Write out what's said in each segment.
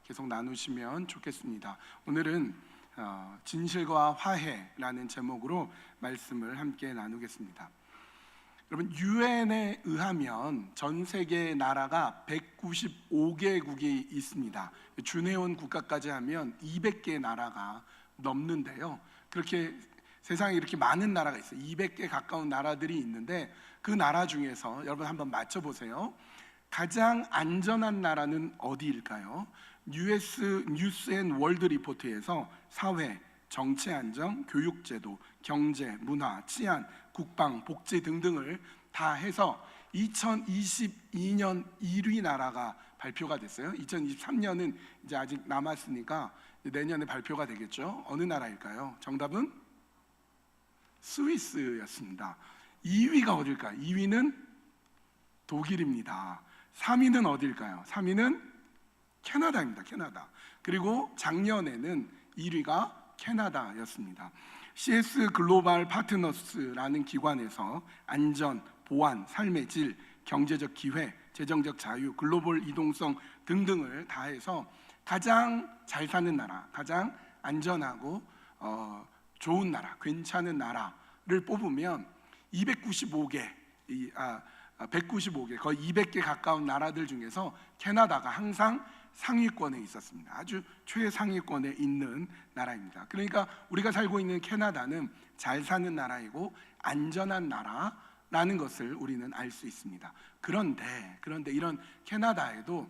계속 나누시면 좋겠습니다. 오늘은 진실과 화해라는 제목으로 말씀을 함께 나누겠습니다. 여러분, 유엔에 의하면 전 세계 나라가 195개국이 있습니다. 준회원 국가까지 하면 200개 나라가 넘는데요. 그렇게 세상에 이렇게 많은 나라가 있어요. 200개 가까운 나라들이 있는데 그 나라 중에서 여러분 한번 맞춰보세요. 가장 안전한 나라는 어디일까요? US 뉴스 앤 월드 리포트에서 사회, 정치 안정, 교육제도, 경제, 문화, 치안, 국방, 복지 등등을 다 해서 2022년 1위 나라가 발표가 됐어요. 2023년은 이제 아직 남았으니까 내년에 발표가 되겠죠. 어느 나라일까요? 정답은 스위스였습니다. 2위가 어딜까요? 2위는 독일입니다. 3위는 어딜까요? 3위는 캐나다입니다. 캐나다. 그리고 작년에는 1위가 캐나다였습니다. CS 글로벌 파트너스라는 기관에서 안전, 보안, 삶의 질, 경제적 기회, 재정적 자유, 글로벌 이동성 등등을 다 해서 가장 잘 사는 나라, 가장 안전하고 좋은 나라, 괜찮은 나라를 뽑으면 195개, 거의 200개 가까운 나라들 중에서 캐나다가 항상 상위권에 있었습니다. 아주 최상위권에 있는 나라입니다. 그러니까 우리가 살고 있는 캐나다는 잘 사는 나라이고 안전한 나라라는 것을 우리는 알 수 있습니다. 그런데 이런 캐나다에도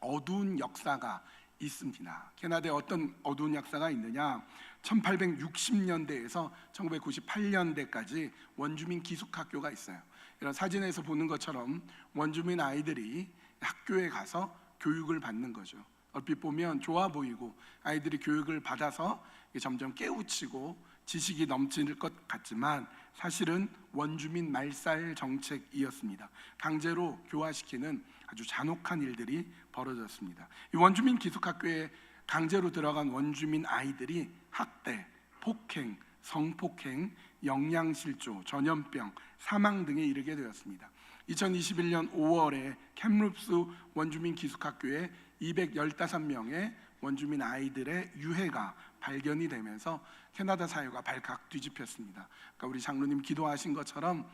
어두운 역사가 있습니다. 캐나다에 어떤 어두운 역사가 있느냐? 1860년대에서 1998년대까지 원주민 기숙학교가 있어요. 이런 사진에서 보는 것처럼 원주민 아이들이 학교에 가서 교육을 받는 거죠. 얼핏 보면 좋아 보이고 아이들이 교육을 받아서 점점 깨우치고 지식이 넘칠 것 같지만 사실은 원주민 말살 정책이었습니다. 강제로 교화시키는 아주 잔혹한 일들이 벌어졌습니다. 이 원주민 기숙학교에 강제로 들어간 원주민 아이들이 학대, 폭행, 성폭행, 영양실조, 전염병, 사망 등에 이르게 되었습니다. 2021년 5월에 캡룹스 원주민 기숙학교에 215명의 원주민 아이들의 유해가 발견이 되면서 캐나다 사회가 발칵 뒤집혔습니다. 그러니까 우리 장로님 기도하신 것처럼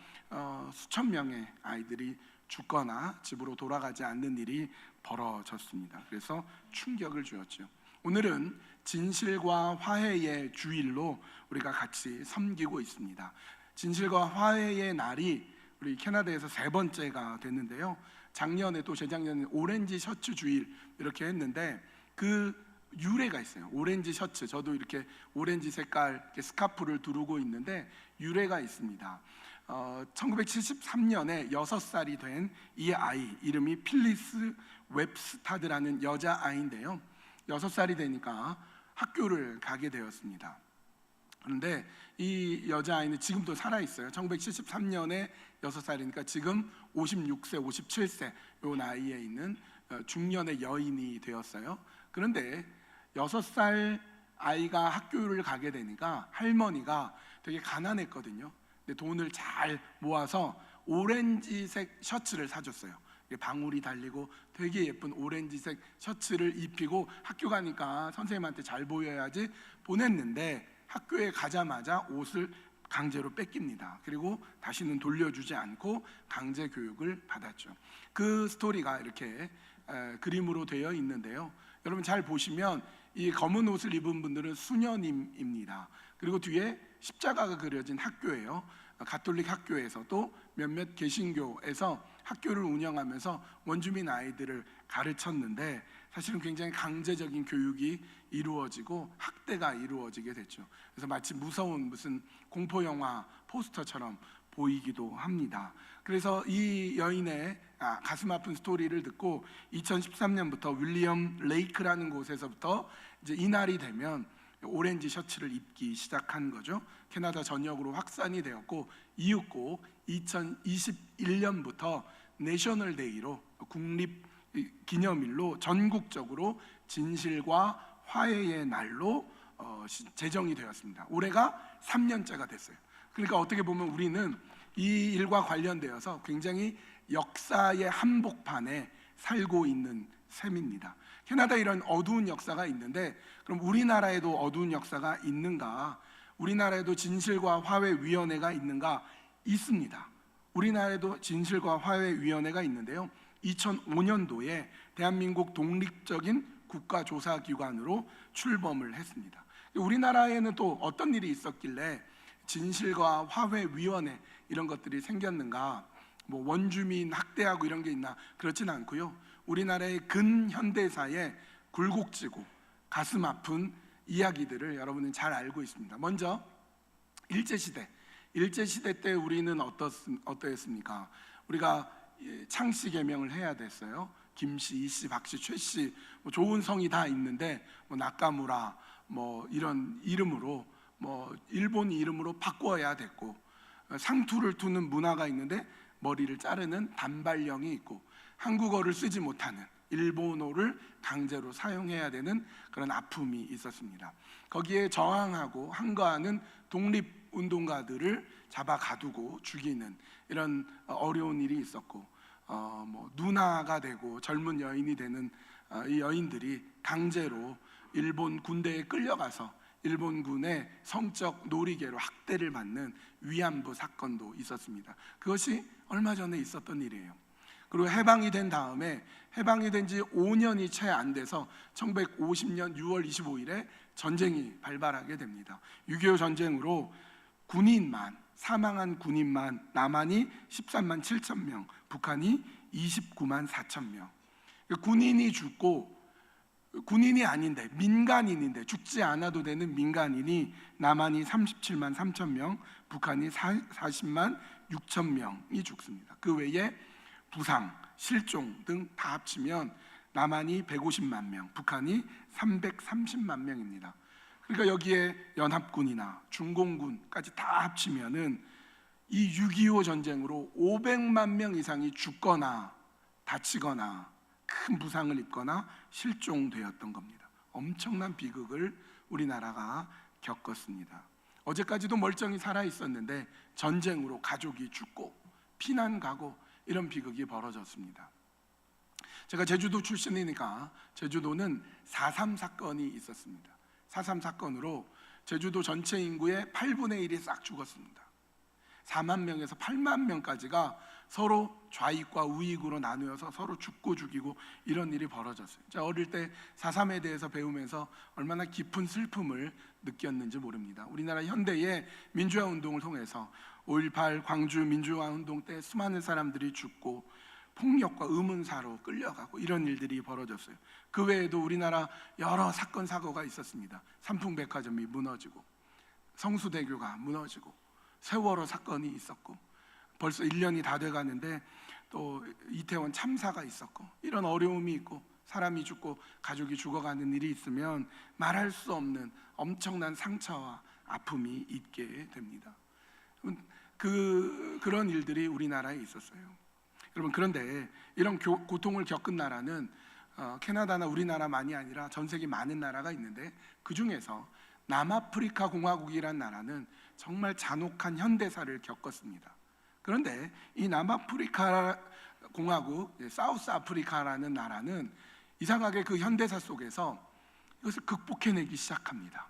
수천 명의 아이들이 죽거나 집으로 돌아가지 않는 일이 벌어졌습니다. 그래서 충격을 주었죠. 오늘은 진실과 화해의 주일로 우리가 같이 섬기고 있습니다. 진실과 화해의 날이 우리 캐나다에서 세 번째가 됐는데요. 작년에 또 재작년에 오렌지 셔츠 주일 이렇게 했는데 그 유래가 있어요. 오렌지 셔츠, 저도 이렇게 오렌지 색깔 스카프를 두르고 있는데 유래가 있습니다. 1973년에 6살이 된 이 아이 이름이 필리스 웹스타드라는 여자아이인데요. 6살이 되니까 학교를 가게 되었습니다. 그런데 이 여자아이는 지금도 살아있어요. 1973년에 6살이니까 지금 56세, 57세 요 나이에 있는 중년의 여인이 되었어요. 그런데 6살 아이가 학교를 가게 되니까 할머니가 되게 가난했거든요. 근데 돈을 잘 모아서 오렌지색 셔츠를 사줬어요. 방울이 달리고 되게 예쁜 오렌지색 셔츠를 입히고 학교 가니까 선생님한테 잘 보여야지 보냈는데 학교에 가자마자 옷을 강제로 뺏깁니다. 그리고 다시는 돌려주지 않고 강제 교육을 받았죠. 그 스토리가 이렇게 그림으로 되어 있는데요. 여러분 잘 보시면 이 검은 옷을 입은 분들은 수녀님입니다. 그리고 뒤에 십자가가 그려진 학교예요. 가톨릭 학교에서 또 몇몇 개신교에서 학교를 운영하면서 원주민 아이들을 가르쳤는데 사실은 굉장히 강제적인 교육이 이루어지고 학대가 이루어지게 됐죠. 그래서 마치 무서운 무슨 공포 영화 포스터처럼 보이기도 합니다. 그래서 이 여인의 가슴 아픈 스토리를 듣고 2013년부터 윌리엄 레이크라는 곳에서부터 이제 이날이 되면 오렌지 셔츠를 입기 시작한 거죠. 캐나다 전역으로 확산이 되었고 이윽고 2021년부터 내셔널 데이로 국립 기념일로 전국적으로 진실과 화해의 날로 제정이 되었습니다. 올해가 3년째가 됐어요. 그러니까 어떻게 보면 우리는 이 일과 관련되어서 굉장히 역사의 한복판에 살고 있는 셈입니다. 캐나다에 이런 어두운 역사가 있는데 그럼 우리나라에도 어두운 역사가 있는가? 우리나라에도 진실과 화해위원회가 있는가? 있습니다. 우리나라에도 진실과 화해위원회가 있는데요, 2005년도에 대한민국 독립적인 국가조사기관으로 출범을 했습니다. 우리나라에는 또 어떤 일이 있었길래 진실과 화해위원회 이런 것들이 생겼는가? 뭐 원주민 학대하고 이런 게 있나? 그렇진 않고요, 우리나라의 근현대사의 굴곡지고 가슴 아픈 이야기들을 여러분은 잘 알고 있습니다. 먼저 일제시대 때 우리는 어떠했습니까? 우리가 창씨 개명을 해야 됐어요. 김씨, 이씨, 박씨, 최씨, 뭐 좋은 성이 다 있는데 뭐 나카무라 뭐 이런 이름으로 뭐 일본 이름으로 바꿔야 됐고, 상투를 두는 문화가 있는데 머리를 자르는 단발령이 있고, 한국어를 쓰지 못하는 일본어를 강제로 사용해야 되는 그런 아픔이 있었습니다. 거기에 저항하고 항거하는 독립운동가들을 잡아 가두고 죽이는 이런 어려운 일이 있었고, 뭐 누나가 되고 젊은 여인이 되는 이 여인들이 강제로 일본 군대에 끌려가서 일본군의 성적 놀이개로 학대를 받는 위안부 사건도 있었습니다. 그것이 얼마 전에 있었던 일이에요. 그리고 해방이 된 다음에, 해방이 된 지 5년이 채 안 돼서 1950년 6월 25일에 전쟁이 발발하게 됩니다. 6.25 전쟁으로 사망한 군인만 남한이 13만 7천 명, 북한이 29만 4천 명. 군인이 죽고, 군인이 아닌데 민간인인데 죽지 않아도 되는 민간인이 남한이 37만 3천 명, 북한이 40만 6천 명이 죽습니다. 그 외에 부상, 실종 등 다 합치면 남한이 150만 명, 북한이 330만 명입니다. 그러니까 여기에 연합군이나 중공군까지 다 합치면은 이 6.25 전쟁으로 500만 명 이상이 죽거나 다치거나 큰 부상을 입거나 실종되었던 겁니다. 엄청난 비극을 우리나라가 겪었습니다. 어제까지도 멀쩡히 살아 있었는데 전쟁으로 가족이 죽고 피난 가고 이런 비극이 벌어졌습니다. 제가 제주도 출신이니까 제주도는 4.3 사건이 있었습니다. 4.3 사건으로 제주도 전체 인구의 8분의 1이 싹 죽었습니다. 4만 명에서 8만 명까지가 서로 좌익과 우익으로 나누어서 서로 죽고 죽이고 이런 일이 벌어졌어요. 제가 어릴 때 4.3에 대해서 배우면서 얼마나 깊은 슬픔을 느꼈는지 모릅니다. 우리나라 현대의 민주화 운동을 통해서 5.18 광주 민주화 운동 때 수많은 사람들이 죽고 폭력과 의문사로 끌려가고 이런 일들이 벌어졌어요. 그 외에도 우리나라 여러 사건 사고가 있었습니다. 삼풍백화점이 무너지고 성수대교가 무너지고 세월호 사건이 있었고, 벌써 1년이 다 돼가는데 또 이태원 참사가 있었고, 이런 어려움이 있고 사람이 죽고 가족이 죽어가는 일이 있으면 말할 수 없는 엄청난 상처와 아픔이 있게 됩니다. 그런 일들이 우리나라에 있었어요. 여러분, 그런데 이런 고통을 겪은 나라는 캐나다나 우리나라만이 아니라 전 세계 많은 나라가 있는데, 그 중에서 남아프리카 공화국이라는 나라는 정말 잔혹한 현대사를 겪었습니다. 그런데 이 남아프리카 공화국, 사우스 아프리카라는 나라는 이상하게 그 현대사 속에서 이것을 극복해내기 시작합니다.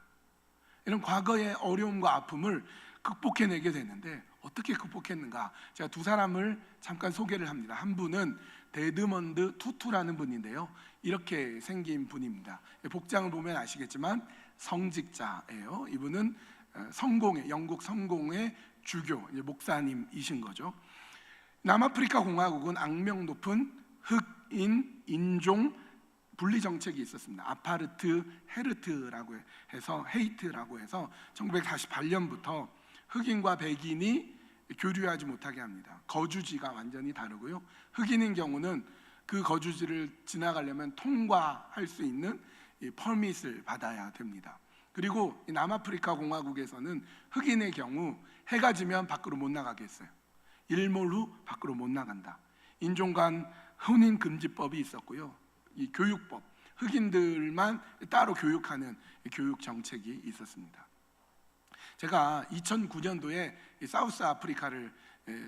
이런 과거의 어려움과 아픔을 극복해내게 되는데 어떻게 극복했는가? 제가 두 사람을 잠깐 소개를 합니다. 한 분은 데드먼드 투투라는 분인데요, 이렇게 생긴 분입니다. 복장을 보면 아시겠지만 성직자예요. 이분은 영국 성공의 주교, 목사님이신 거죠. 남아프리카 공화국은 악명 높은 흑인 인종 분리 정책이 있었습니다. 아파르트 헤르트라고 해서 헤이트라고 해서 1948년부터 흑인과 백인이 교류하지 못하게 합니다. 거주지가 완전히 다르고요. 흑인인 경우는 그 거주지를 지나가려면 통과할 수 있는 퍼밋을 받아야 됩니다. 그리고 남아프리카 공화국에서는 흑인의 경우 해가 지면 밖으로 못 나가게 했어요. 일몰 후 밖으로 못 나간다. 인종 간 혼인 금지법이 있었고요. 이 교육법, 흑인들만 따로 교육하는 교육 정책이 있었습니다. 제가 2009년도에 사우스 아프리카를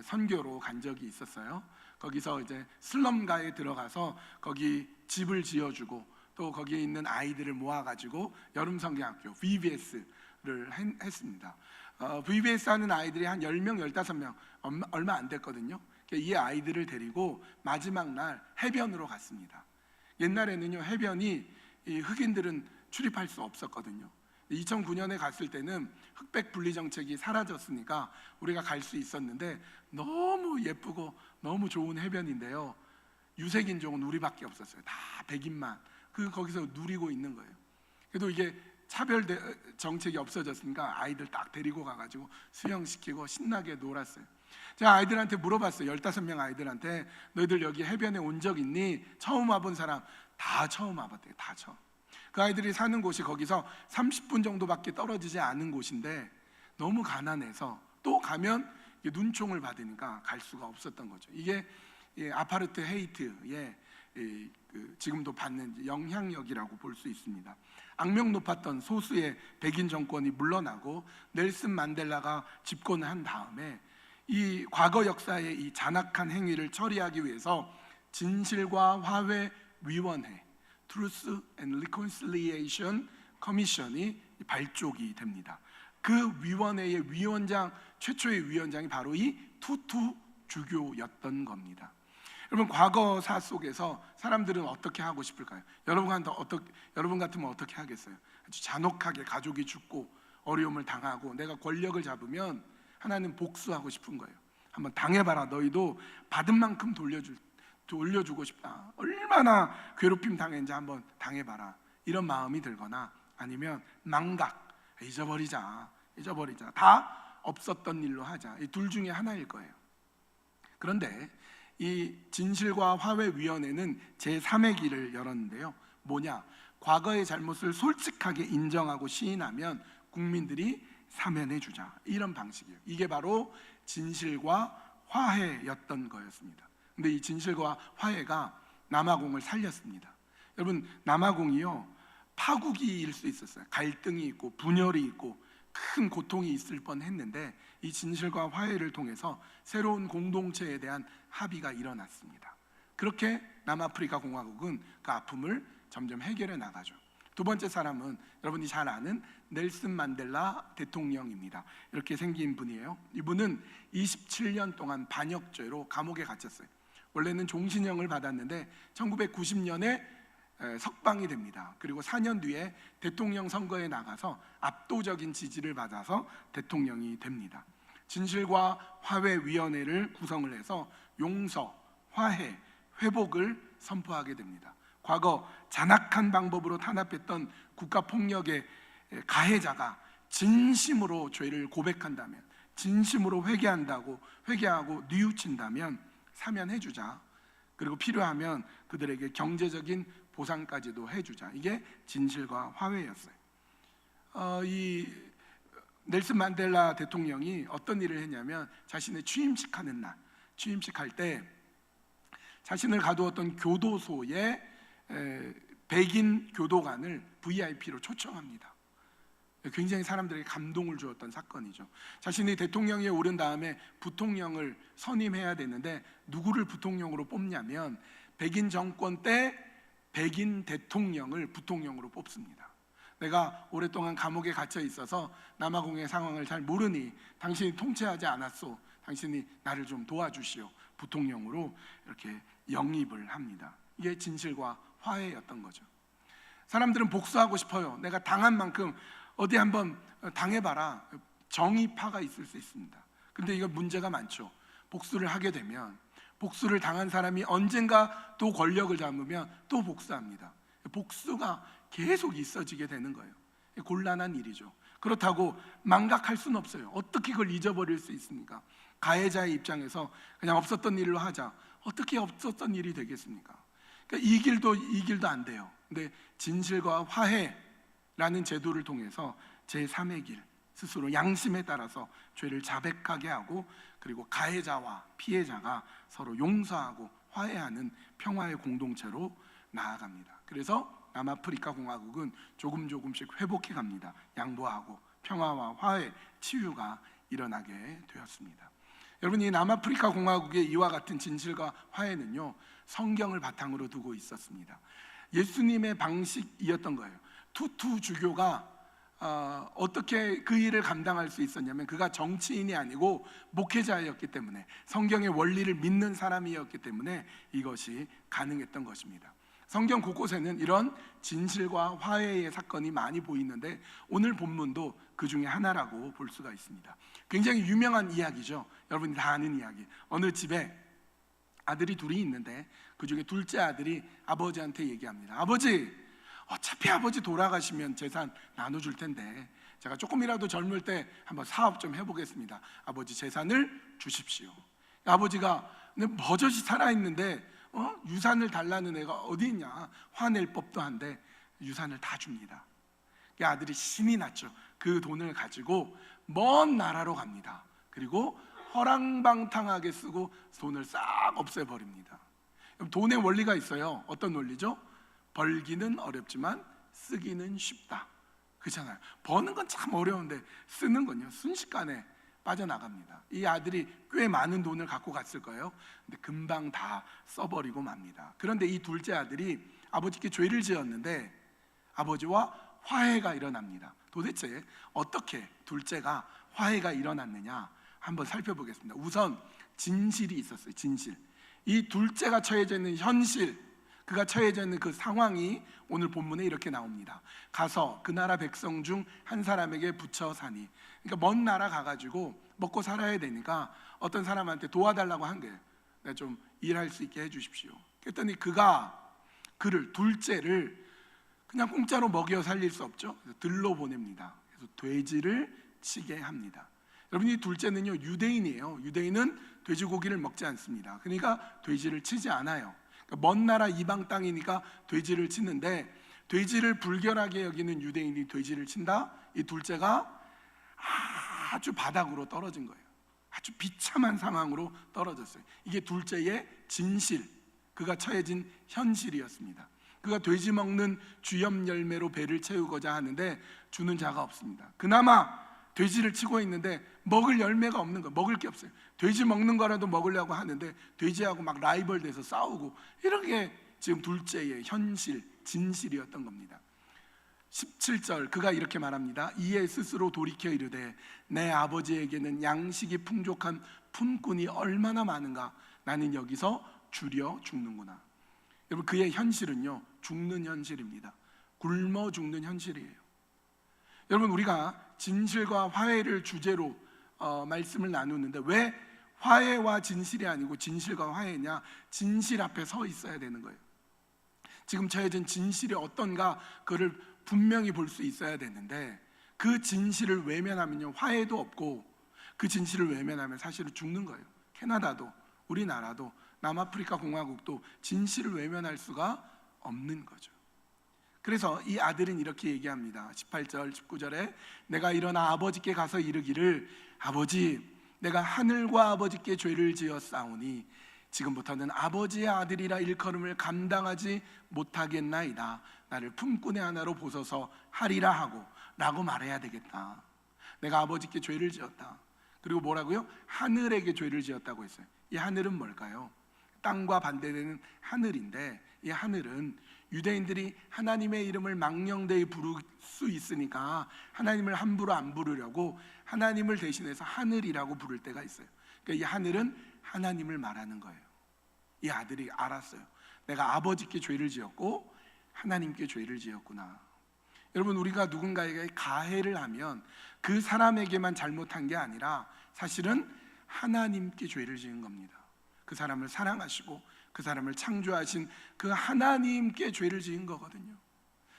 선교로 간 적이 있었어요. 거기서 이제 슬럼가에 들어가서 거기 집을 지어주고 또 거기에 있는 아이들을 모아가지고 여름 성경학교 VBS를 했습니다. VBS 하는 아이들이 한 10명, 15명 얼마 안 됐거든요. 이 아이들을 데리고 마지막 날 해변으로 갔습니다. 옛날에는요, 해변이 이 흑인들은 출입할 수 없었거든요. 2009년에 갔을 때는 흑백 분리 정책이 사라졌으니까 우리가 갈 수 있었는데 너무 예쁘고 너무 좋은 해변인데요, 유색인종은 우리밖에 없었어요. 다 백인만 거기서 누리고 있는 거예요. 그래도 이게 차별 정책이 없어졌으니까 아이들 딱 데리고 가가지고 수영시키고 신나게 놀았어요. 제가 아이들한테 물어봤어요. 15명 아이들한테 너희들 여기 해변에 온 적 있니? 처음 와본 사람 다 처음 와봤대요. 다 처음. 그 아이들이 사는 곳이 거기서 30분 정도밖에 떨어지지 않은 곳인데 너무 가난해서 또 가면 눈총을 받으니까 갈 수가 없었던 거죠. 이게 아파르트 헤이트의 지금도 받는 영향력이라고 볼 수 있습니다. 악명 높았던 소수의 백인 정권이 물러나고 넬슨 만델라가 집권한 다음에 이 과거 역사의 이 잔악한 행위를 처리하기 위해서 진실과 화해 위원회 Truth and Reconciliation Commission이 발족이 됩니다. 그 위원회의 최초의 위원장이 바로 이 투투 주교였던 겁니다. 여러분, 과거사 속에서 사람들은 어떻게 하고 싶을까요? 여러분 같으면 어떻게 하겠어요? 아주 잔혹하게 가족이 죽고 어려움을 당하고 내가 권력을 잡으면 하나는 복수하고 싶은 거예요. 한번 당해봐라. 너희도 받은 만큼 돌려주고 싶다. 얼마나 괴롭힘 당했는지 한번 당해봐라. 이런 마음이 들거나 아니면 망각, 잊어버리자. 다 없었던 일로 하자. 이 둘 중에 하나일 거예요. 그런데 이 진실과 화해위원회는 제3의 길을 열었는데요. 뭐냐? 과거의 잘못을 솔직하게 인정하고 시인하면 국민들이 사면해 주자. 이런 방식이에요. 이게 바로 진실과 화해였던 거였습니다. 근데 이 진실과 화해가 남아공을 살렸습니다. 여러분, 남아공이요, 파국일 수 있었어요. 갈등이 있고 분열이 있고 큰 고통이 있을 뻔했는데 이 진실과 화해를 통해서 새로운 공동체에 대한 합의가 일어났습니다. 그렇게 남아프리카 공화국은 그 아픔을 점점 해결해 나가죠. 두 번째 사람은 여러분이 잘 아는 넬슨 만델라 대통령입니다. 이렇게 생긴 분이에요. 이분은 27년 동안 반역죄로 감옥에 갇혔어요. 원래는 종신형을 받았는데 1990년에 석방이 됩니다. 그리고 4년 뒤에 대통령 선거에 나가서 압도적인 지지를 받아서 대통령이 됩니다. 진실과 화해위원회를 구성을 해서 용서, 화해, 회복을 선포하게 됩니다. 과거 잔악한 방법으로 탄압했던 국가폭력의 가해자가 진심으로 죄를 고백한다면, 진심으로 회개하고 뉘우친다면 사면해주자. 그리고 필요하면 그들에게 경제적인 보상까지도 해주자. 이게 진실과 화해였어요. 이 넬슨 만델라 대통령이 어떤 일을 했냐면 자신의 취임식하는 날, 취임식할 때 자신을 가두었던 교도소에 백인 교도관을 VIP로 초청합니다. 굉장히 사람들에게 감동을 주었던 사건이죠. 자신이 대통령에 오른 다음에 부통령을 선임해야 되는데 누구를 부통령으로 뽑냐면 백인 정권 때 백인 대통령을 부통령으로 뽑습니다. 내가 오랫동안 감옥에 갇혀 있어서 남아공의 상황을 잘 모르니 당신이 통치하지 않았소. 당신이 나를 좀 도와주시오. 부통령으로 이렇게 영입을 합니다. 이게 진실과 화해였던 거죠. 사람들은 복수하고 싶어요. 내가 당한 만큼 어디 한번 당해봐라. 정의파가 있을 수 있습니다. 근데 이거 문제가 많죠. 복수를 하게 되면 복수를 당한 사람이 언젠가 또 권력을 잡으면 또 복수합니다. 복수가 계속 있어지게 되는 거예요. 곤란한 일이죠. 그렇다고 망각할 수는 없어요. 어떻게 그걸 잊어버릴 수 있습니까? 가해자의 입장에서 그냥 없었던 일로 하자. 어떻게 없었던 일이 되겠습니까? 그러니까 이 길도 안 돼요. 근데 진실과 화해라는 제도를 통해서 제3의 길, 스스로 양심에 따라서 죄를 자백하게 하고 그리고 가해자와 피해자가 서로 용서하고 화해하는 평화의 공동체로 나아갑니다. 그래서 남아프리카 공화국은 조금씩 회복해 갑니다. 양보하고 평화와 화해, 치유가 일어나게 되었습니다. 여러분, 이 남아프리카 공화국의 이와 같은 진실과 화해는요, 성경을 바탕으로 두고 있었습니다. 예수님의 방식이었던 거예요. 투투 주교가 어떻게 그 일을 감당할 수 있었냐면 그가 정치인이 아니고 목회자였기 때문에, 성경의 원리를 믿는 사람이었기 때문에 이것이 가능했던 것입니다. 성경 곳곳에는 이런 진실과 화해의 사건이 많이 보이는데 오늘 본문도 그 중에 하나라고 볼 수가 있습니다. 굉장히 유명한 이야기죠. 여러분이 다 아는 이야기. 어느 집에 아들이 둘이 있는데 그 중에 둘째 아들이 아버지한테 얘기합니다. 아버지, 어차피 아버지 돌아가시면 재산 나눠줄 텐데 제가 조금이라도 젊을 때 한번 사업 좀 해보겠습니다. 아버지 재산을 주십시오. 아버지가 버젓이 살아있는데 유산을 달라는 애가 어디 있냐, 화낼 법도 한데 유산을 다 줍니다. 아들이 신이 났죠. 그 돈을 가지고 먼 나라로 갑니다. 그리고 허랑방탕하게 쓰고 돈을 싹 없애버립니다. 돈의 원리가 있어요. 어떤 원리죠? 벌기는 어렵지만 쓰기는 쉽다, 그렇잖아요. 버는 건 참 어려운데 쓰는 건요 순식간에 빠져나갑니다. 이 아들이 꽤 많은 돈을 갖고 갔을 거예요. 근데 금방 다 써버리고 맙니다. 그런데 이 둘째 아들이 아버지께 죄를 지었는데 아버지와 화해가 일어납니다. 도대체 어떻게 둘째가 화해가 일어났느냐 한번 살펴보겠습니다. 우선 진실이 있었어요. 진실. 이 둘째가 처해져 있는 현실, 그가 처해져 있는 그 상황이 오늘 본문에 이렇게 나옵니다. 가서 그 나라 백성 중 한 사람에게 붙여 사니, 그러니까 먼 나라 가가지고 먹고 살아야 되니까 어떤 사람한테 도와달라고 한 거예요. 내가 좀 일할 수 있게 해주십시오. 그랬더니 그가 그를, 둘째를 그냥 공짜로 먹여 살릴 수 없죠. 그래서 들로 보냅니다. 그래서 돼지를 치게 합니다. 여러분, 이 둘째는요 유대인이에요. 유대인은 돼지고기를 먹지 않습니다. 그러니까 돼지를 치지 않아요. 먼 나라 이방 땅이니까 돼지를 치는데, 돼지를 불결하게 여기는 유대인이 돼지를 친다? 이 둘째가 아주 바닥으로 떨어진 거예요. 아주 비참한 상황으로 떨어졌어요. 이게 둘째의 진실, 그가 처해진 현실이었습니다. 그가 돼지 먹는 주염 열매로 배를 채우고자 하는데 주는 자가 없습니다. 그나마 돼지를 치고 있는데 먹을 열매가 없는 거예요. 먹을 게 없어요. 돼지 먹는 거라도 먹으려고 하는데 돼지하고 막 라이벌 돼서 싸우고, 이런 게 지금 둘째의 현실, 진실이었던 겁니다. 17절 그가 이렇게 말합니다. 이에 스스로 돌이켜 이르되 내 아버지에게는 양식이 풍족한 품꾼이 얼마나 많은가, 나는 여기서 줄여 죽는구나. 여러분, 그의 현실은요 죽는 현실입니다. 굶어 죽는 현실이에요. 여러분, 우리가 진실과 화해를 주제로 말씀을 나누는데 왜 화해와 진실이 아니고 진실과 화해냐? 진실 앞에 서 있어야 되는 거예요. 지금 처해진 진실이 어떤가 그를 분명히 볼 수 있어야 되는데, 그 진실을 외면하면요 화해도 없고, 그 진실을 외면하면 사실은 죽는 거예요. 캐나다도 우리나라도 남아프리카 공화국도 진실을 외면할 수가 없는 거죠. 그래서 이 아들은 이렇게 얘기합니다. 18절 19절에 내가 일어나 아버지께 가서 이르기를 아버지, 내가 하늘과 아버지께 죄를 지었사오니 지금부터는 아버지의 아들이라 일컬음을 감당하지 못하겠나이다. 나를 품꾼의 하나로 보소서 하리라 하고 라고 말해야 되겠다. 내가 아버지께 죄를 지었다. 그리고 뭐라고요? 하늘에게 죄를 지었다고 했어요. 이 하늘은 뭘까요? 땅과 반대되는 하늘인데, 이 하늘은 유대인들이 하나님의 이름을 망령되이 부를 수 있으니까 하나님을 함부로 안 부르려고 하나님을 대신해서 하늘이라고 부를 때가 있어요. 그러니까 이 하늘은 하나님을 말하는 거예요. 이 아들이 알았어요. 내가 아버지께 죄를 지었고 하나님께 죄를 지었구나. 여러분, 우리가 누군가에게 가해를 하면 그 사람에게만 잘못한 게 아니라 사실은 하나님께 죄를 지은 겁니다. 그 사람을 사랑하시고 그 사람을 창조하신 그 하나님께 죄를 지은 거거든요.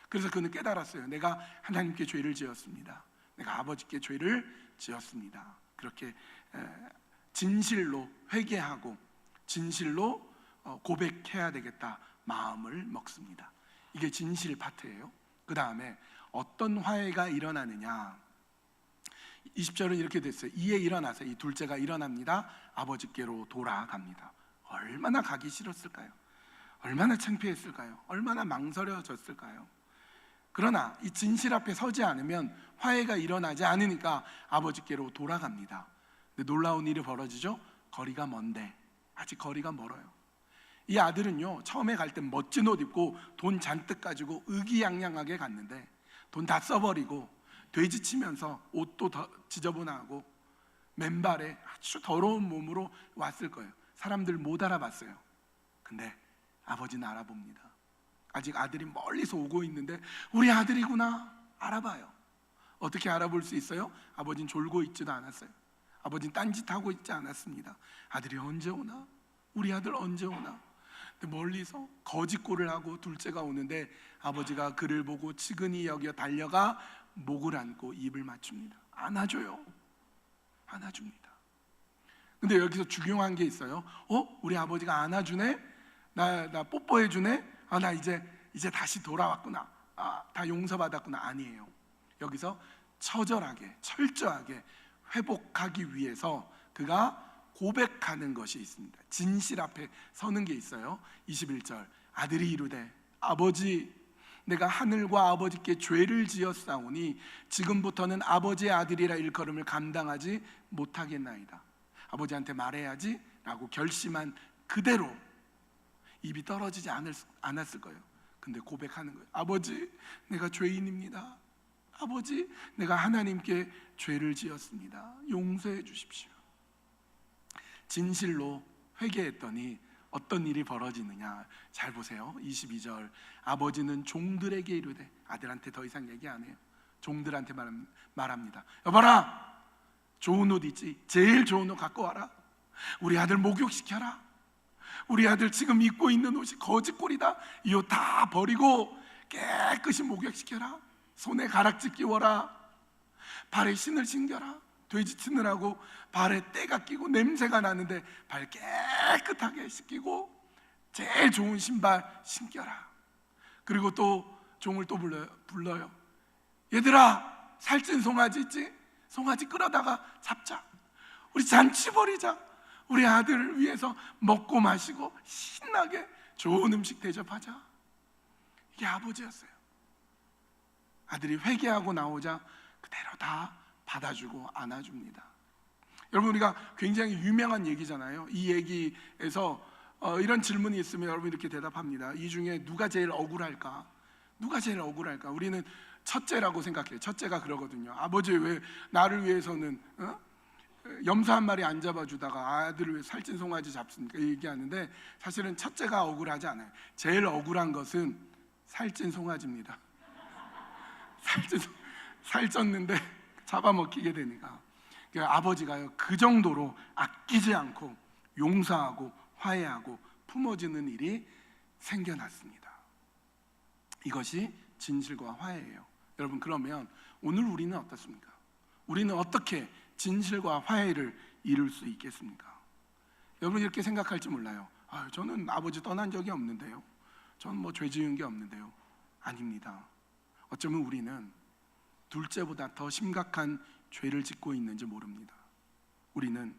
그래서 그는 깨달았어요. 내가 하나님께 죄를 지었습니다. 내가 아버지께 죄를 지었습니다. 그렇게 진실로 회개하고 진실로 고백해야 되겠다 마음을 먹습니다. 이게 진실 파트예요. 그 다음에 어떤 화해가 일어나느냐, 20절은 이렇게 됐어요. 이에 일어나서, 이 둘째가 일어납니다. 아버지께로 돌아갑니다. 얼마나 가기 싫었을까요? 얼마나 창피했을까요? 얼마나 망설여졌을까요? 그러나 이 진실 앞에 서지 않으면 화해가 일어나지 않으니까 아버지께로 돌아갑니다. 근데 놀라운 일이 벌어지죠. 거리가 먼데, 아직 거리가 멀어요. 이 아들은요, 처음에 갈 때 멋진 옷 입고 돈 잔뜩 가지고 의기양양하게 갔는데 돈 다 써버리고 돼지 치면서 옷도 더 지저분하고 맨발에 아주 더러운 몸으로 왔을 거예요. 사람들 못 알아봤어요. 근데 아버지는 알아봅니다. 아직 아들이 멀리서 오고 있는데 우리 아들이구나 알아봐요. 어떻게 알아볼 수 있어요? 아버지는 졸고 있지도 않았어요. 아버지는 딴짓하고 있지 않았습니다. 아들이 언제 오나? 우리 아들 언제 오나? 근데 멀리서 거짓골을 하고 둘째가 오는데 아버지가 그를 보고 측은히 여겨 달려가 목을 안고 입을 맞춥니다. 안아줘요. 안아줍니다. 근데 여기서 중요한 게 있어요. 우리 아버지가 안아주네? 나 뽀뽀해주네? 나 이제 다시 돌아왔구나. 다 용서받았구나. 아니에요. 여기서 처절하게 철저하게 회복하기 위해서 그가 고백하는 것이 있습니다. 진실 앞에 서는 게 있어요. 21절 아들이 이르되 아버지 내가 하늘과 아버지께 죄를 지었사오니 지금부터는 아버지의 아들이라 일컬음을 감당하지 못하겠나이다. 아버지한테 말해야지 라고 결심한 그대로 입이 떨어지지 않았을 거예요. 근데 고백하는 거예요. 아버지 내가 죄인입니다. 아버지 내가 하나님께 죄를 지었습니다. 용서해 주십시오. 진실로 회개했더니 어떤 일이 벌어지느냐 잘 보세요. 22절 아버지는 종들에게 이르되 아들한테 더 이상 얘기 안 해요. 종들한테 말합니다. 여봐라 좋은 옷 있지? 제일 좋은 옷 갖고 와라. 우리 아들 목욕시켜라. 우리 아들 지금 입고 있는 옷이 거짓골이다. 이 옷 다 버리고 깨끗이 목욕시켜라. 손에 가락지 끼워라. 발에 신을 신겨라. 돼지 치느라고 발에 때가 끼고 냄새가 나는데 발 깨끗하게 씻기고 제일 좋은 신발 신겨라. 그리고 또 종을 또 불러요. 얘들아 살찐 송아지 있지? 송아지 끌어다가 잡자. 우리 잔치 벌이자. 우리 아들을 위해서 먹고 마시고 신나게 좋은 음식 대접하자. 이게 아버지였어요. 아들이 회개하고 나오자 그대로 다 받아주고 안아줍니다. 여러분 우리가 굉장히 유명한 얘기잖아요. 이 얘기에서 이런 질문이 있으면 여러분 이렇게 대답합니다. 이 중에 누가 제일 억울할까? 누가 제일 억울할까? 우리는 첫째라고 생각해요. 첫째가 그러거든요. 아버지 왜 나를 위해서는 염소 한 마리 안 잡아주다가 아들을 왜 살찐 송아지 잡습니까? 얘기하는데 사실은 첫째가 억울하지 않아요. 제일 억울한 것은 살찐 송아지입니다. 살쪘는데 잡아먹히게 되니까. 그러니까 아버지가요 그 정도로 아끼지 않고 용서하고 화해하고 품어주는 일이 생겨났습니다. 이것이 진실과 화해예요. 여러분 그러면 오늘 우리는 어떻습니까? 우리는 어떻게 진실과 화해를 이룰 수 있겠습니까? 여러분 이렇게 생각할지 몰라요. 저는 아버지 떠난 적이 없는데요. 저는 뭐 죄 지은 게 없는데요. 아닙니다. 어쩌면 우리는 둘째보다 더 심각한 죄를 짓고 있는지 모릅니다. 우리는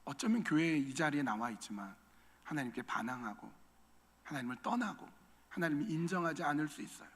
어쩌면 교회에 이 자리에 나와 있지만 하나님께 반항하고 하나님을 떠나고 하나님을 인정하지 않을 수 있어요.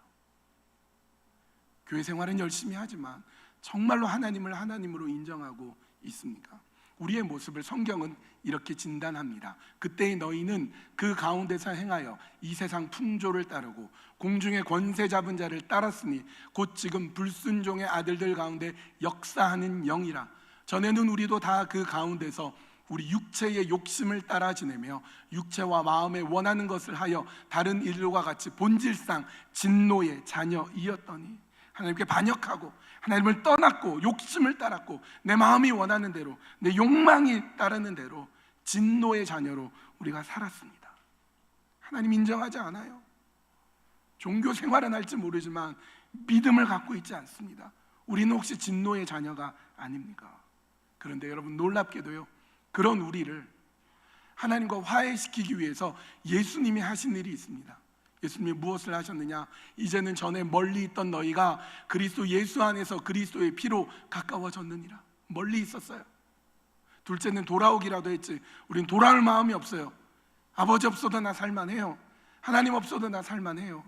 교회 생활은 열심히 하지만 정말로 하나님을 하나님으로 인정하고 있습니까? 우리의 모습을 성경은 이렇게 진단합니다. 그때의 너희는 그 가운데서 행하여 이 세상 풍조를 따르고 공중의 권세 잡은 자를 따랐으니 곧 지금 불순종의 아들들 가운데 역사하는 영이라. 전에는 우리도 다 그 가운데서 우리 육체의 욕심을 따라 지내며 육체와 마음에 원하는 것을 하여 다른 이들과 같이 본질상 진노의 자녀이었더니 하나님께 반역하고 하나님을 떠났고 욕심을 따랐고 내 마음이 원하는 대로 내 욕망이 따르는 대로 진노의 자녀로 우리가 살았습니다. 하나님 인정하지 않아요. 종교 생활은 할지 모르지만 믿음을 갖고 있지 않습니다. 우리는 혹시 진노의 자녀가 아닙니까? 그런데 여러분 놀랍게도요 그런 우리를 하나님과 화해시키기 위해서 예수님이 하신 일이 있습니다. 예수님이 무엇을 하셨느냐? 이제는 전에 멀리 있던 너희가 그리스도 예수 안에서 그리스도의 피로 가까워졌느니라. 멀리 있었어요. 둘째는 돌아오기라도 했지 우린 돌아올 마음이 없어요. 아버지 없어도 나 살만해요. 하나님 없어도 나 살만해요.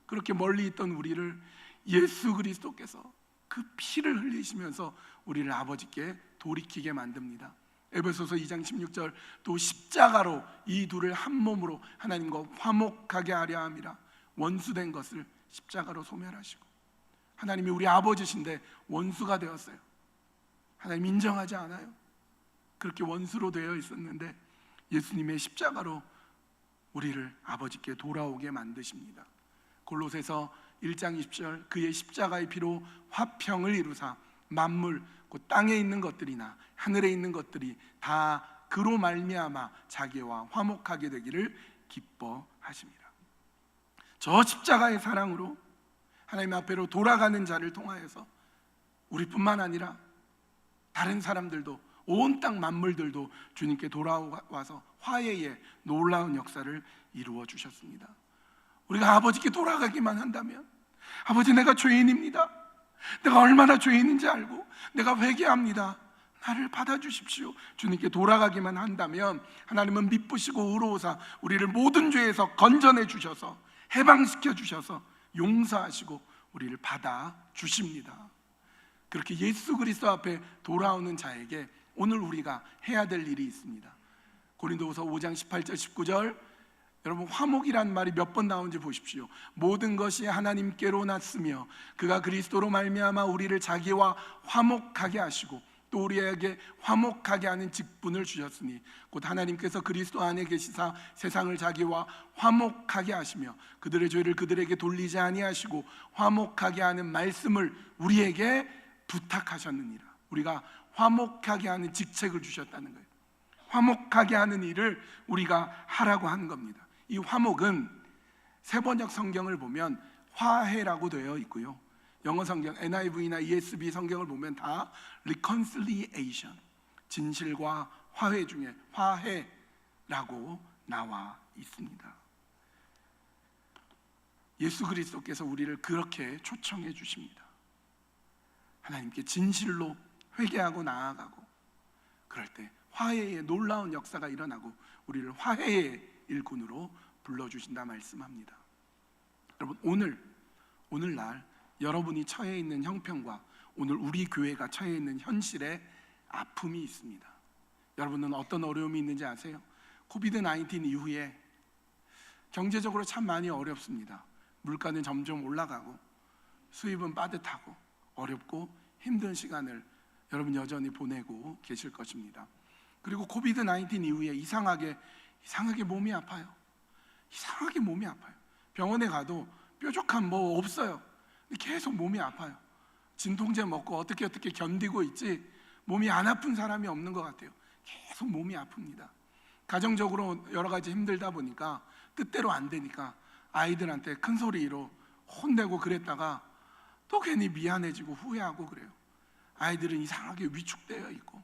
그렇게 멀리 있던 우리를 예수 그리스도께서 그 피를 흘리시면서 우리를 아버지께 돌이키게 만듭니다. 에베소서 2장 16절 또 십자가로 이 둘을 한 몸으로 하나님과 화목하게 하려 함이라. 원수된 것을 십자가로 소멸하시고, 하나님이 우리 아버지신데 원수가 되었어요. 하나님 인정하지 않아요. 그렇게 원수로 되어 있었는데 예수님의 십자가로 우리를 아버지께 돌아오게 만드십니다. 골로새서 1장 20절 그의 십자가의 피로 화평을 이루사 만물 곧 땅에 있는 것들이나 하늘에 있는 것들이 다 그로 말미암아 자기와 화목하게 되기를 기뻐하십니다. 저 십자가의 사랑으로 하나님 앞에로 돌아가는 자를 통하여서 우리뿐만 아니라 다른 사람들도, 온 땅 만물들도 주님께 돌아와서 화해의 놀라운 역사를 이루어 주셨습니다. 우리가 아버지께 돌아가기만 한다면, 아버지 내가 죄인입니다, 내가 얼마나 죄인인지 알고 내가 회개합니다, 나를 받아주십시오, 주님께 돌아가기만 한다면 하나님은 미쁘시고 의로우사 우리를 모든 죄에서 건져내 주셔서 해방시켜 주셔서 용서하시고 우리를 받아주십니다. 그렇게 예수 그리스도 앞에 돌아오는 자에게 오늘 우리가 해야 될 일이 있습니다. 고린도후서 5장 18절 19절 여러분, 화목이란 말이 몇 번 나오는지 보십시오. 모든 것이 하나님께로 났으며 그가 그리스도로 말미암아 우리를 자기와 화목하게 하시고 또 우리에게 화목하게 하는 직분을 주셨으니 곧 하나님께서 그리스도 안에 계시사 세상을 자기와 화목하게 하시며 그들의 죄를 그들에게 돌리지 아니하시고 화목하게 하는 말씀을 우리에게 부탁하셨느니라. 우리가 화목하게 하는 직책을 주셨다는 거예요. 화목하게 하는 일을 우리가 하라고 하는 겁니다. 이 화목은 세번역 성경을 보면 화해라고 되어 있고요, 영어 성경 NIV나 ESV 성경을 보면 다 reconciliation, 진실과 화해 중에 화해라고 나와 있습니다. 예수 그리스도께서 우리를 그렇게 초청해 주십니다. 하나님께 진실로 회개하고 나아가고, 그럴 때 화해의 놀라운 역사가 일어나고 우리를 화해의 일꾼으로 불러주신다 말씀합니다. 여러분, 오늘날 여러분이 처해 있는 형편과 오늘 우리 교회가 처해 있는 현실에 아픔이 있습니다. 여러분은 어떤 어려움이 있는지 아세요? 코비드-19 이후에 경제적으로 참 많이 어렵습니다. 물가는 점점 올라가고 수입은 빠듯하고 어렵고 힘든 시간을 여러분 여전히 보내고 계실 것입니다. 그리고 코비드-19 이후에 이상하게 몸이 아파요. 이상하게 몸이 아파요. 병원에 가도 뾰족한 뭐 없어요. 계속 몸이 아파요. 진통제 먹고 어떻게 견디고 있지 몸이 안 아픈 사람이 없는 것 같아요. 계속 몸이 아픕니다. 가정적으로 여러 가지 힘들다 보니까 뜻대로 안 되니까 아이들한테 큰 소리로 혼내고 그랬다가 또 괜히 미안해지고 후회하고 그래요. 아이들은 이상하게 위축되어 있고,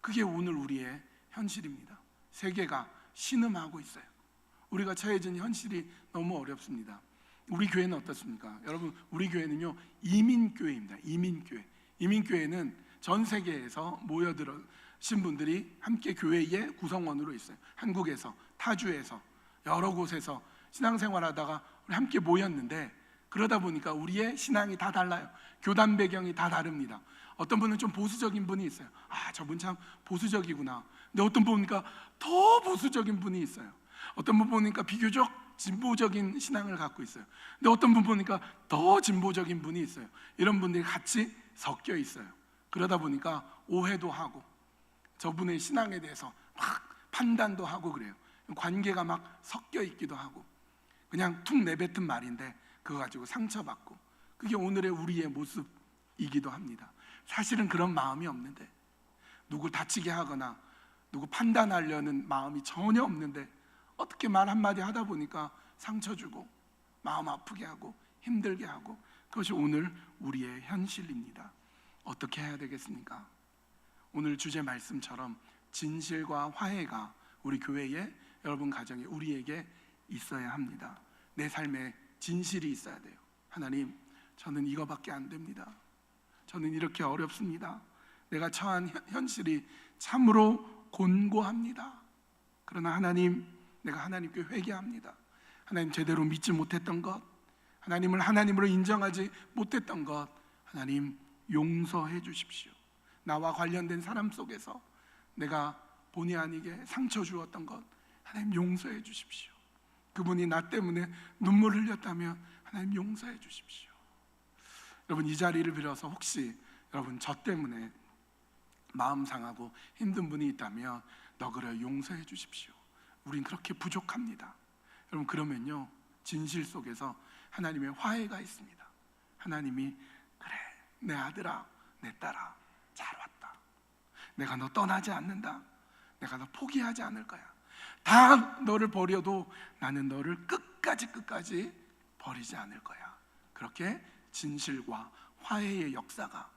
그게 오늘 우리의 현실입니다. 세계가 신음하고 있어요. 우리가 처해진 현실이 너무 어렵습니다. 우리 교회는 어떻습니까? 여러분, 우리 교회는요 이민교회입니다. 이민교회는 전 세계에서 모여들으신 분들이 함께 교회의 구성원으로 있어요. 한국에서, 타주에서, 여러 곳에서 신앙생활하다가 우리 함께 모였는데, 그러다 보니까 우리의 신앙이 다 달라요. 교단 배경이 다 다릅니다. 어떤 분은 좀 보수적인 분이 있어요. 아, 저분 참 보수적이구나. 근데 어떤 분 보니까 더 보수적인 분이 있어요. 어떤 분 보니까 비교적 진보적인 신앙을 갖고 있어요. 근데 어떤 분 보니까 더 진보적인 분이 있어요. 이런 분들이 같이 섞여 있어요. 그러다 보니까 오해도 하고 저분의 신앙에 대해서 막 판단도 하고 그래요. 관계가 막 섞여 있기도 하고, 그냥 툭 내뱉은 말인데 그거 가지고 상처받고, 그게 오늘의 우리의 모습이기도 합니다. 사실은 그런 마음이 없는데, 누구 다치게 하거나 누구 판단하려는 마음이 전혀 없는데 어떻게 말 한마디 하다 보니까 상처 주고 마음 아프게 하고 힘들게 하고, 그것이 오늘 우리의 현실입니다. 어떻게 해야 되겠습니까? 오늘 주제 말씀처럼 진실과 화해가 우리 교회에, 여러분 가정에, 우리에게 있어야 합니다. 내 삶에 진실이 있어야 돼요. 하나님, 저는 이거밖에 안 됩니다. 저는 이렇게 어렵습니다. 내가 처한 현실이 참으로 곤고합니다. 그러나 하나님, 내가 하나님께 회개합니다. 하나님, 제대로 믿지 못했던 것, 하나님을 하나님으로 인정하지 못했던 것, 하나님 용서해 주십시오. 나와 관련된 사람 속에서 내가 본의 아니게 상처 주었던 것 하나님 용서해 주십시오. 그분이 나 때문에 눈물 흘렸다면 하나님 용서해 주십시오. 여러분, 이 자리를 빌어서 혹시 여러분 저 때문에 마음 상하고 힘든 분이 있다면 너그러 용서해 주십시오. 우린 그렇게 부족합니다. 여러분, 그러면요 진실 속에서 하나님의 화해가 있습니다. 하나님이 그래 내 아들아 내 딸아 잘 왔다. 내가 너 떠나지 않는다. 내가 너 포기하지 않을 거야. 다 너를 버려도 나는 너를 끝까지 버리지 않을 거야. 그렇게 진실과 화해의 역사가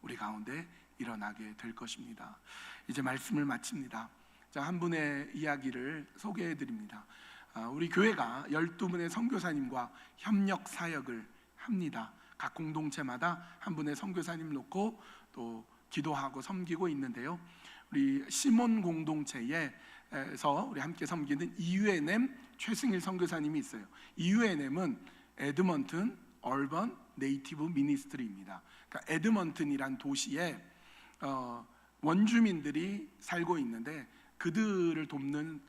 우리 가운데 일어나게 될 것입니다. 이제 말씀을 마칩니다. 자, 한 분의 이야기를 소개해 드립니다. 우리 교회가 12분의 선교사님과 협력 사역을 합니다. 각 공동체마다 한 분의 선교사님 놓고 또 기도하고 섬기고 있는데요. 우리 시몬 공동체에서 우리 함께 섬기는 이유에넴 최승일 선교사님이 있어요. 이유에넴은 에드먼튼 얼번 네이티브 미니스트리입니다. 그러니까 에드먼튼이란 도시에 원주민들이 살고 있는데 그들을 돕는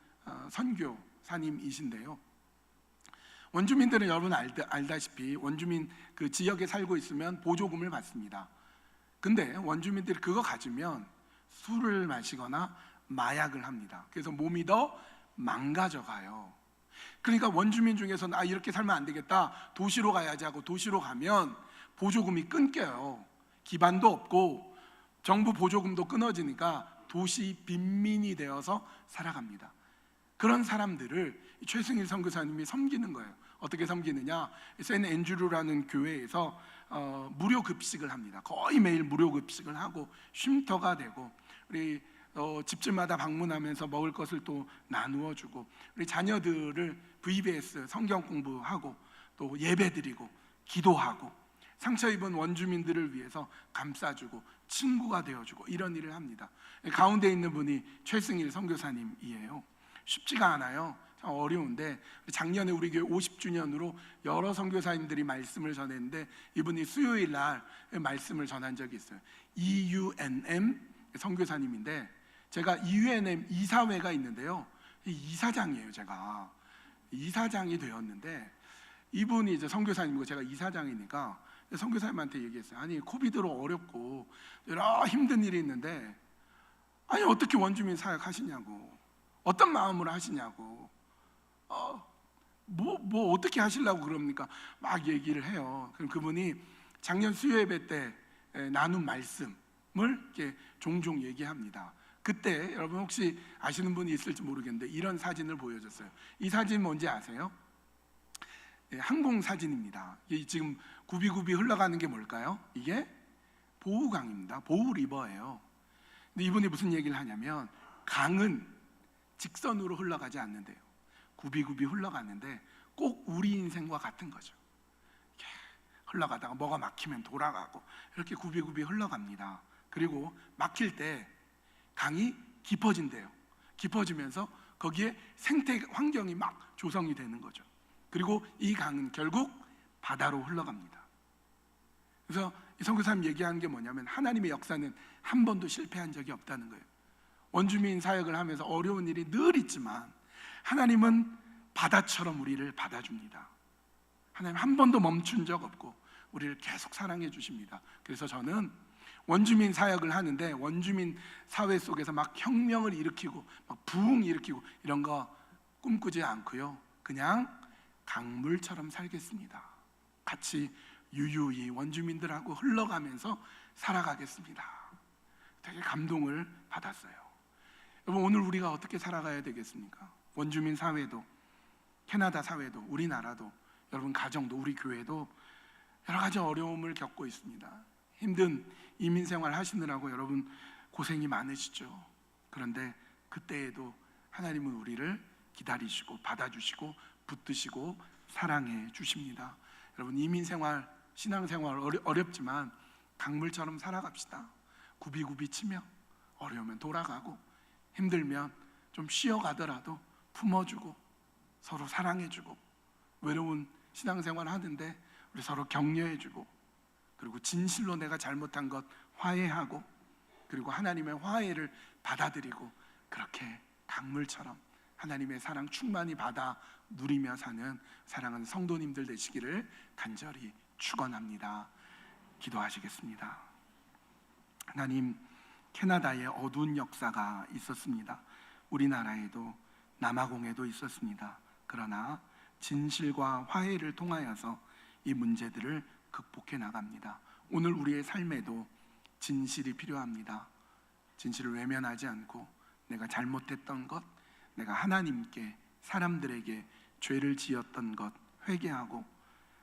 선교사님이신데요. 원주민들은 여러분 알다시피 원주민 그 지역에 살고 있으면 보조금을 받습니다. 근데 원주민들이 그거 가지면 술을 마시거나 마약을 합니다. 그래서 몸이 더 망가져가요. 그러니까 원주민 중에서는 이렇게 살면 안 되겠다, 도시로 가야지 하고 도시로 가면 보조금이 끊겨요. 기반도 없고 정부 보조금도 끊어지니까 도시 빈민이 되어서 살아갑니다. 그런 사람들을 최승일 선교사님이 섬기는 거예요. 어떻게 섬기느냐? 샌 앤드류라는 교회에서 무료 급식을 합니다. 거의 매일 무료 급식을 하고 쉼터가 되고 우리 집집마다 방문하면서 먹을 것을 또 나누어 주고 우리 자녀들을 VBS 성경 공부하고 또 예배드리고 기도하고 상처 입은 원주민들을 위해서 감싸주고 친구가 되어주고 이런 일을 합니다. 가운데 있는 분이 최승일 선교사님이에요. 쉽지가 않아요. 참 어려운데 작년에 우리 교회 50주년으로 여러 선교사님들이 말씀을 전했는데 이분이 수요일 날 말씀을 전한 적이 있어요. EUNM 선교사님인데 제가 EUNM 이사회가 있는데요. 이사장이에요. 제가 이사장이 되었는데 이분이 이제 선교사님이고 제가 이사장이니까 선교사님한테 얘기했어요. 아니 코비드로 어렵고 여러 힘든 일이 있는데 아니 어떻게 원주민 사역 하시냐고, 어떤 마음으로 하시냐고, 뭐 어떻게 하시려고 그럽니까? 막 얘기를 해요. 그럼 그분이 작년 수요예배 때 나눈 말씀을 이렇게 종종 얘기합니다. 그때 여러분 혹시 아시는 분이 있을지 모르겠는데 이런 사진을 보여줬어요. 이 사진 뭔지 아세요? 항공 사진입니다. 지금 굽이굽이 흘러가는 게 뭘까요? 이게 보우강입니다. 보우리버예요. 근데 이분이 무슨 얘기를 하냐면 강은 직선으로 흘러가지 않는데요. 굽이굽이 흘러가는데 꼭 우리 인생과 같은 거죠. 이렇게 흘러가다가 뭐가 막히면 돌아가고 이렇게 굽이굽이 흘러갑니다. 그리고 막힐 때 강이 깊어진대요. 깊어지면서 거기에 생태 환경이 막 조성이 되는 거죠. 그리고 이 강은 결국 바다로 흘러갑니다. 그래서 이 선교사님 얘기하는 게 뭐냐면 하나님의 역사는 한 번도 실패한 적이 없다는 거예요. 원주민 사역을 하면서 어려운 일이 늘 있지만 하나님은 바다처럼 우리를 받아줍니다. 하나님 한 번도 멈춘 적 없고 우리를 계속 사랑해 주십니다. 그래서 저는 원주민 사역을 하는데 원주민 사회 속에서 막 혁명을 일으키고 막 부흥 일으키고 이런 거 꿈꾸지 않고요. 그냥 강물처럼 살겠습니다. 같이 유유히 원주민들하고 흘러가면서 살아가겠습니다. 되게 감동을 받았어요. 여러분, 오늘 우리가 어떻게 살아가야 되겠습니까? 원주민 사회도, 캐나다 사회도, 우리나라도, 여러분 가정도, 우리 교회도 여러 가지 어려움을 겪고 있습니다. 힘든 이민 생활 하시느라고 여러분 고생이 많으시죠. 그런데 그때에도 하나님은 우리를 기다리시고 받아주시고 붙드시고 사랑해 주십니다. 여러분 이민 생활, 신앙 생활 어렵지만 강물처럼 살아갑시다. 굽이굽이 치며 어려우면 돌아가고 힘들면 좀 쉬어가더라도 품어주고 서로 사랑해주고 외로운 신앙생활 하는데 우리 서로 격려해주고 그리고 진실로 내가 잘못한 것 화해하고 그리고 하나님의 화해를 받아들이고 그렇게 강물처럼 하나님의 사랑 충만히 받아 누리며 사는 사랑하는 성도님들 되시기를 간절히 축원합니다. 기도하시겠습니다. 하나님, 캐나다에 어두운 역사가 있었습니다. 우리나라에도 남아공에도 있었습니다. 그러나 진실과 화해를 통하여서 이 문제들을 극복해 나갑니다. 오늘 우리의 삶에도 진실이 필요합니다. 진실을 외면하지 않고 내가 잘못했던 것, 내가 하나님께 사람들에게 죄를 지었던 것 회개하고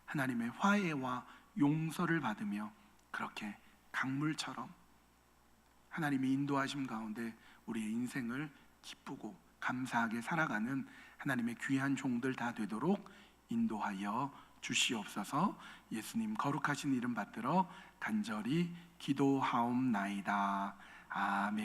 하나님의 화해와 용서를 받으며 그렇게 강물처럼 하나님의 인도하심 가운데 우리의 인생을 기쁘고 감사하게 살아가는 하나님의 귀한 종들 다 되도록 인도하여 주시옵소서. 예수님 거룩하신 이름 받들어 간절히 기도하옵나이다. 아멘.